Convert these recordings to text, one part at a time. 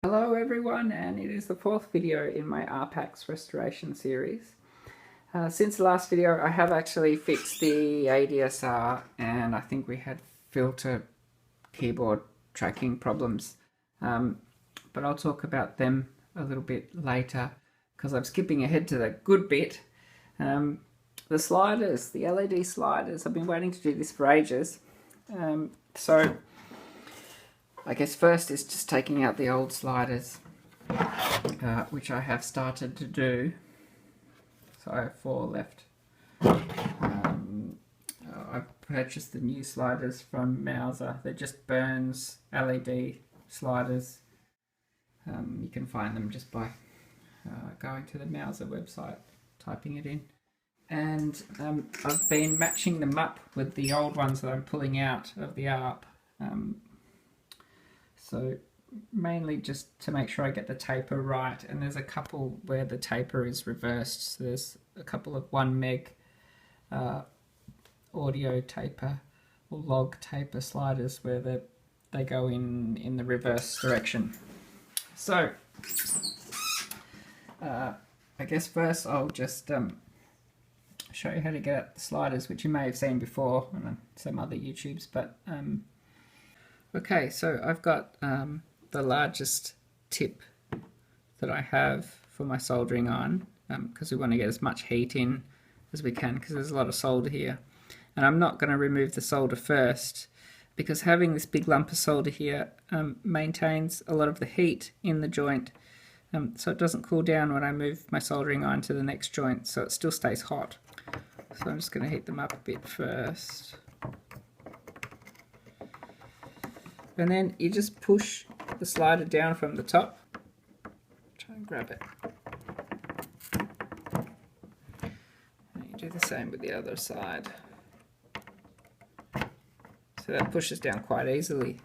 Hello everyone, and it is the fourth video in my ARP AXXE restoration series. Since the last video I have actually fixed the ADSR, and I think we had filter keyboard tracking problems, but I'll talk about them a little bit later because I'm skipping ahead to the good bit. The sliders, the LED sliders, I've been waiting to do this for ages. So I guess first is just taking out the old sliders, which I have started to do. So I have 4 left. I've purchased the new sliders from Mouser. They're just Burns LED sliders. You can find them just by going to the Mouser website, typing it in. And I've been matching them up with the old ones that I'm pulling out of the ARP. So mainly just to make sure I get the taper right, and there's a couple where the taper is reversed. So there's a couple of 1 meg audio taper or log taper sliders where they go in the reverse direction. So I guess first I'll just show you how to get at the sliders, which you may have seen before on some other YouTubes, but okay, so I've got the largest tip that I have for my soldering iron, because we want to get as much heat in as we can, because there's a lot of solder here. And I'm not going to remove the solder first, because having this big lump of solder here maintains a lot of the heat in the joint, so it doesn't cool down when I move my soldering iron to the next joint, so it still stays hot. So I'm just going to heat them up a bit first. And then you just push the slider down from the top. Try and grab it. And you do the same with the other side. So that pushes down quite easily.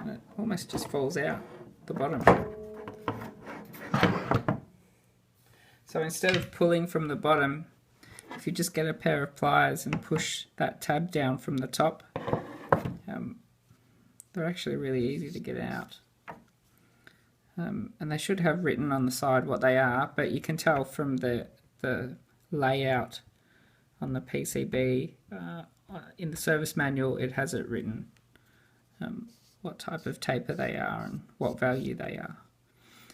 And it almost just falls out the bottom. So instead of pulling from the bottom, if you just get a pair of pliers and push that tab down from the top, they're actually really easy to get out. And they should have written on the side what they are, but you can tell from the layout on the PCB, in the service manual it has it written, what type of taper they are and what value they are.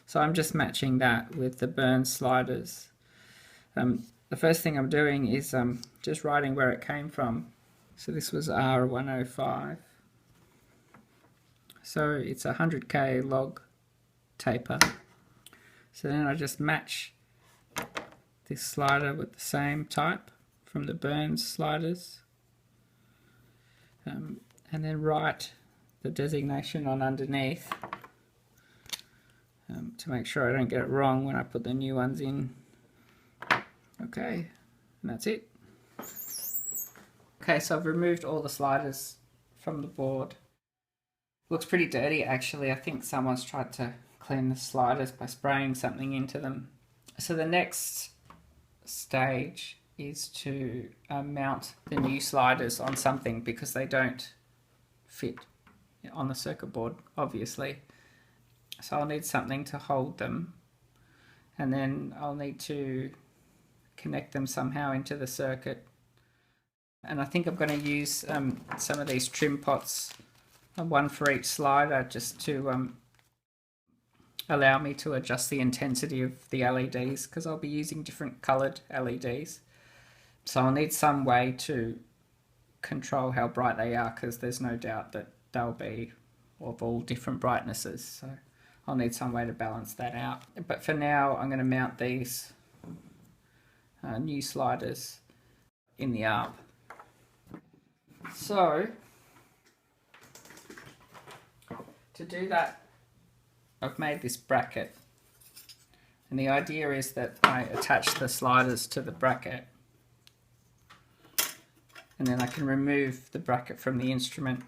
So I'm just matching that with the Burns sliders. The first thing I'm doing is just writing where it came from. So this was R105. So it's a 100K log taper. So then I just match this slider with the same type from the Burns sliders. And then write the designation on underneath to make sure I don't get it wrong when I put the new ones in. Okay, and that's it. Okay, so I've removed all the sliders from the board. Looks pretty dirty actually. I think someone's tried to clean the sliders by spraying something into them. So the next stage is to mount the new sliders on something, because they don't fit on the circuit board, obviously. So I'll need something to hold them, and then I'll need to connect them somehow into the circuit. And I think I'm going to use some of these trim pots, one for each slider, just to allow me to adjust the intensity of the LEDs, because I'll be using different coloured LEDs. So I'll need some way to control how bright they are, because there's no doubt that they'll be of all different brightnesses. So I'll need some way to balance that out. But for now I'm going to mount these new sliders in the ARP. So to do that, I've made this bracket, and the idea is that I attach the sliders to the bracket, and then I can remove the bracket from the instrument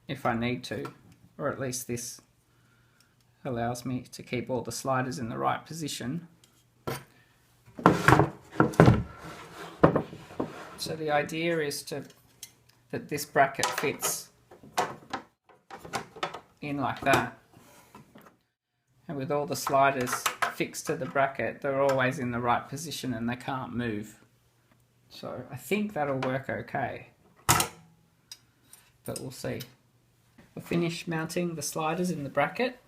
if I need to, or at least this allows me to keep all the sliders in the right position. So the idea is that this bracket fits in like that. And with all the sliders fixed to the bracket, they're always in the right position and they can't move. So I think that'll work okay, but we'll see. I've finished mounting the sliders in the bracket,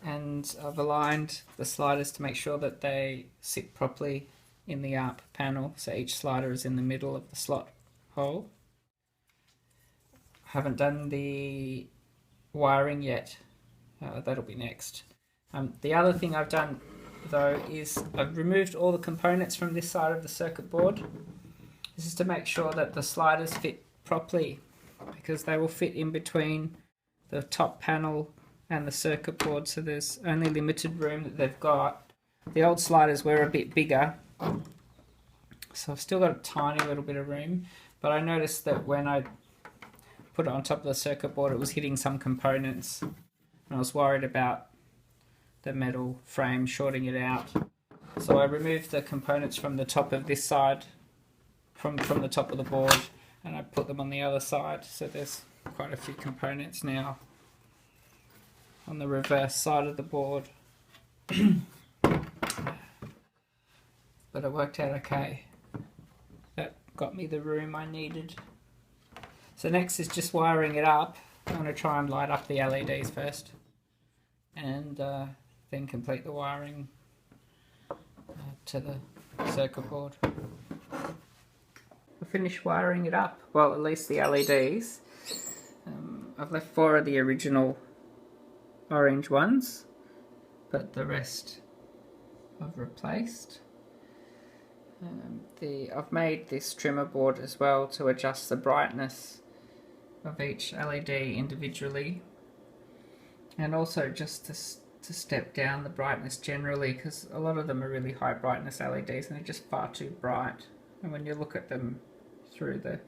and I've aligned the sliders to make sure that they sit properly in the ARP panel, so each slider is in the middle of the slot hole. I haven't done the wiring yet, that'll be next. The other thing I've done though is I've removed all the components from this side of the circuit board. This is to make sure that the sliders fit properly, because they will fit in between the top panel and the circuit board, so there's only limited room that they've got. The old sliders were a bit bigger, so I've still got a tiny little bit of room, but I noticed that when I put it on top of the circuit board it was hitting some components, and I was worried about the metal frame shorting it out. So I removed the components from the top of this side, from the top of the board, and I put them on the other side, so there's quite a few components now on the reverse side of the board. But it worked out okay. That got me the room I needed. So next is just wiring it up. I'm going to try and light up the LEDs first, and then complete the wiring to the circuit board. I finished wiring it up, well, at least the LEDs. I've left 4 of the original orange ones, but the rest I've replaced. I've made this trimmer board as well to adjust the brightness of each LED individually, and also just to step down the brightness generally, because a lot of them are really high brightness LEDs and they're just far too bright, and when you look at them through the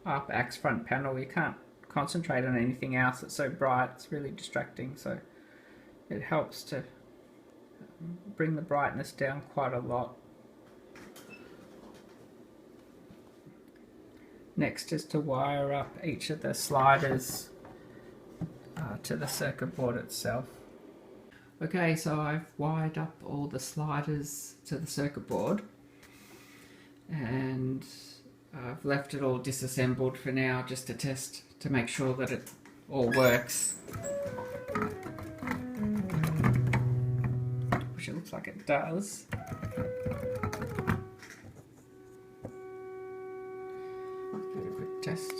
ARP AXXE front panel you can't concentrate on anything else, it's so bright, it's really distracting. So it helps to bring the brightness down quite a lot. Next is to wire up each of the sliders to the circuit board itself. Okay, so I've wired up all the sliders to the circuit board, and I've left it all disassembled for now just to test, to make sure that it all works, which it looks like it does. Give it a quick test.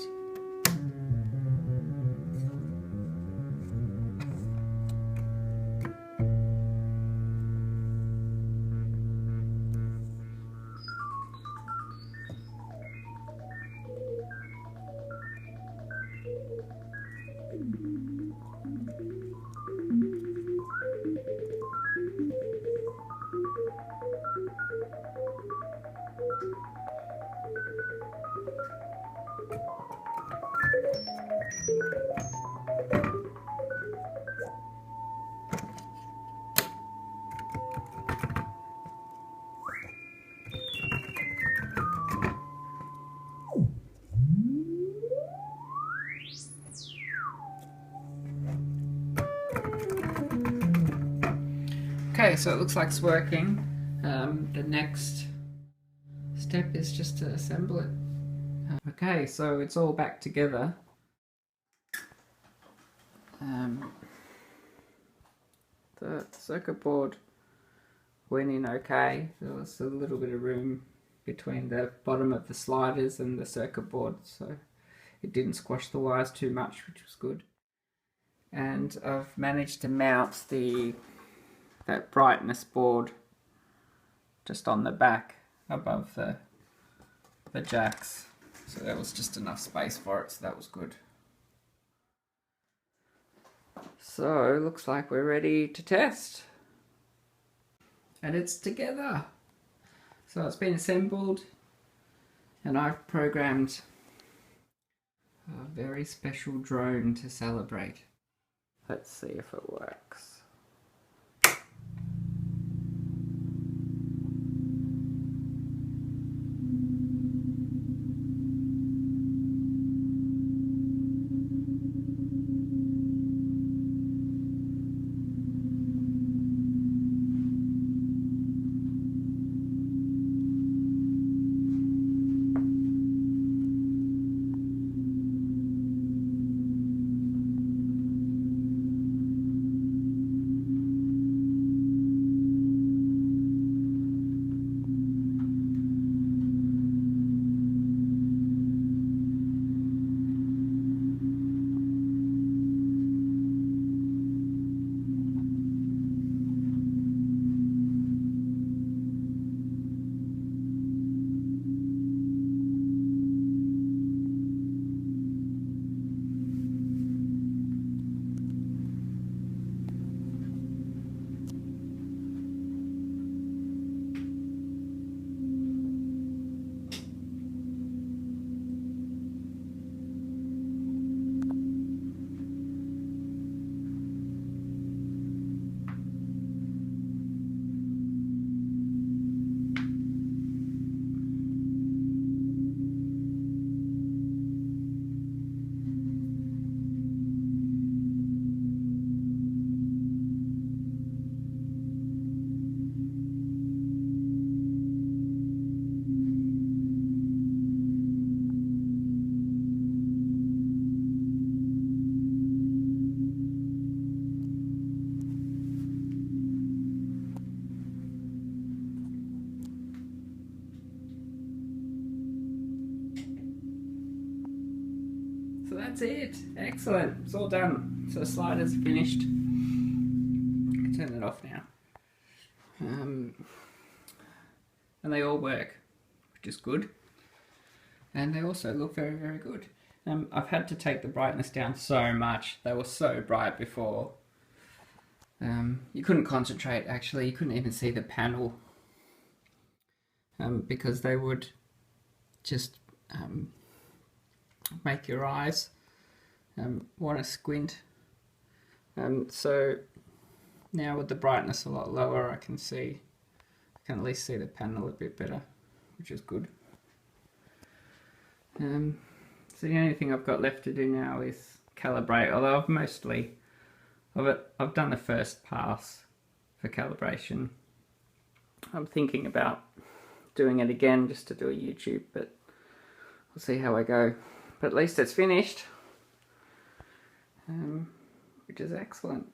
Okay, so it looks like it's working. The next step is just to assemble it. Okay, so it's all back together. The circuit board went in okay. There was a little bit of room between the bottom of the sliders and the circuit board, so it didn't squash the wires too much, which was good. And I've managed to mount that brightness board just on the back above the jacks, so there was just enough space for it, so that was good. So looks like we're ready to test, and it's together. So it's been assembled, and I've programmed a very special drone to celebrate. Let's see if it works. that's it. Excellent. It's all done. So the slider's finished. I can turn it off now. And they all work, which is good. And they also look very, very good. I've had to take the brightness down so much. They were so bright before. You couldn't concentrate, actually. You couldn't even see the panel. Because they would just make your eyes want to squint. So now with the brightness a lot lower, I can at least see the panel a bit better, which is good. So the only thing I've got left to do now is calibrate, although I've done the first pass for calibration. I'm thinking about doing it again just to do a YouTube, but we'll see how I go. But at least it's finished, which is excellent.